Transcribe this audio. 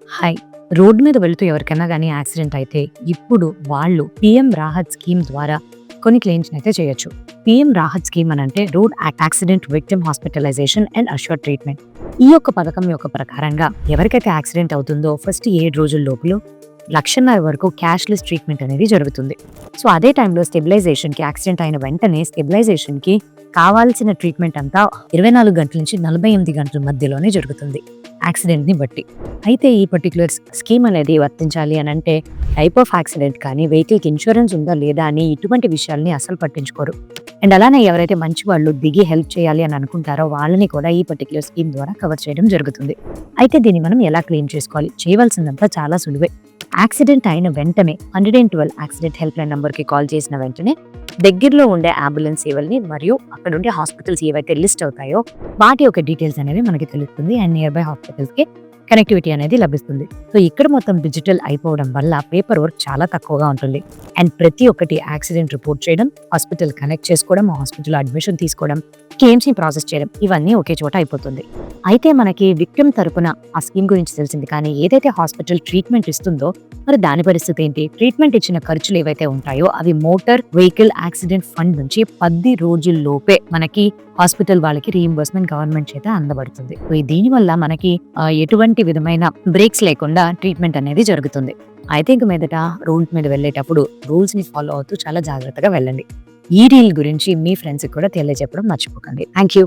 Hi. Road మీద వెళ్తూ ఎవరికైనా గానీ యాక్సిడెంట్ అయితే, ఇప్పుడు వాళ్ళు పీఎం రాహత్ స్కీమ్ ద్వారా కొన్ని క్లెయిమ్స్‌నైతే చేయొచ్చు. పీఎం రాహత్ స్కీమ్ అనంటే road accident victim hospitalisation and assured treatment. ఈ యొక్క పథకం యొక్క ప్రకారంగా ఎవరికైతే యాక్సిడెంట్ అవుతుందో ఫస్ట్ 7 రోజుల లోపులో 1,50,000 వరకు క్యాష్‌లెస్ ట్రీట్మెంట్ అనేది జరుగుతుంది. సో, అదే టైంలో స్టెబిలైజేషన్‌కి యాక్సిడెంట్ అయిన వెంటనే స్టెబిలైజేషన్‌కి కావాల్సిన ట్రీట్మెంట్ అంతా 24 గంటల నుంచి 48 గంటల మధ్యలోనే జరుగుతుంది యాక్సిడెంట్‌ని బట్టి. అయితే ఈ పర్టిక్యులర్ స్కీమ్ అనేది వర్తించాలి అనంటే టైప్ ఆఫ్ యాక్సిడెంట్ కానీ, వెహికల్‌కి ఇన్స్యూరెన్స్ ఉందా లేదా అని ఇటువంటి విషయాల్ని అస్సలు పట్టించుకోరు. అండ్ అలానే ఎవరైతే మంచి వాళ్ళు దిగి హెల్ప్ చేయాలి అని అనుకుంటారో వాళ్ళని కూడా ఈ పర్టిక్యులర్ స్కీమ్ ద్వారా కవర్ చేయడం జరుగుతుంది. అయితే దీన్ని మనం ఎలా క్లెయిమ్ చేసుకోవాలి? చేయవలసిందంతా చాలా సులువే. యాక్సిడెంట్ అయిన వెంటనే 112 యాక్సిడెంట్ హెల్ప్ లైన్ నంబర్‌కి కాల్ చేసిన వెంటనే దగ్గరలో ఉండే అంబులెన్స్ సేవల్ని మరియు అక్కడ ఉండే హాస్పిటల్స్ ఏవైతే లిస్ట్ అవుతాయో వాటి యొక్క డీటెయిల్స్ అనేవి మనకి తెలుస్తుంది. అండ్ నియర్ బై హాస్పిటల్స్‌కి కనెక్టివిటీ అనేది లభిస్తుంది. సో, ఇక్కడ మొత్తం డిజిటల్ అయిపోవడం వల్ల పేపర్ వర్క్ చాలా తక్కువగా ఉంటుంది. అండ్ ప్రతి ఒక్కటి యాక్సిడెంట్ రిపోర్ట్ చేయడం, హాస్పిటల్ కనెక్ట్ చేసుకోవడం, హాస్పిటల్ అడ్మిషన్ తీసుకోవడం, క్లెయిమ్స్‌ని ప్రాసెస్ చేయడం ఇవన్నీ ఒకే చోట అయిపోతుంది. అయితే మనకి విక్టిమ్ తరపున ఆ స్కీమ్ గురించి తెలిసింది. కానీ ఏదైతే హాస్పిటల్ ట్రీట్మెంట్ ఇస్తుందో మరి దాని పరిస్థితి ఏంటి? ట్రీట్మెంట్ ఇచ్చిన ఖర్చులు ఏవైతే ఉంటాయో అవి మోటార్ వెహికల్ యాక్సిడెంట్ ఫండ్ నుంచి 10 రోజుల్లోపే మనకి హాస్పిటల్ వాళ్ళకి రీయింబర్స్మెంట్ గవర్నమెంట్ చేత అందబడుతుంది. సో, దీనివల్ల మనకి ఎటువంటి విధమైన బ్రేక్స్ లేకుండా ట్రీట్మెంట్ అనేది జరుగుతుంది. అయితే ఇంక మీదట రోడ్ మీద వెళ్ళేటప్పుడు రూల్స్ ని ఫాలో అవుతూ చాలా జాగ్రత్తగా వెళ్ళండి. ఈ రీల్ గురించి మీ ఫ్రెండ్స్ కూడా తెలియజెప్పడం మర్చిపోకండి. Thank you.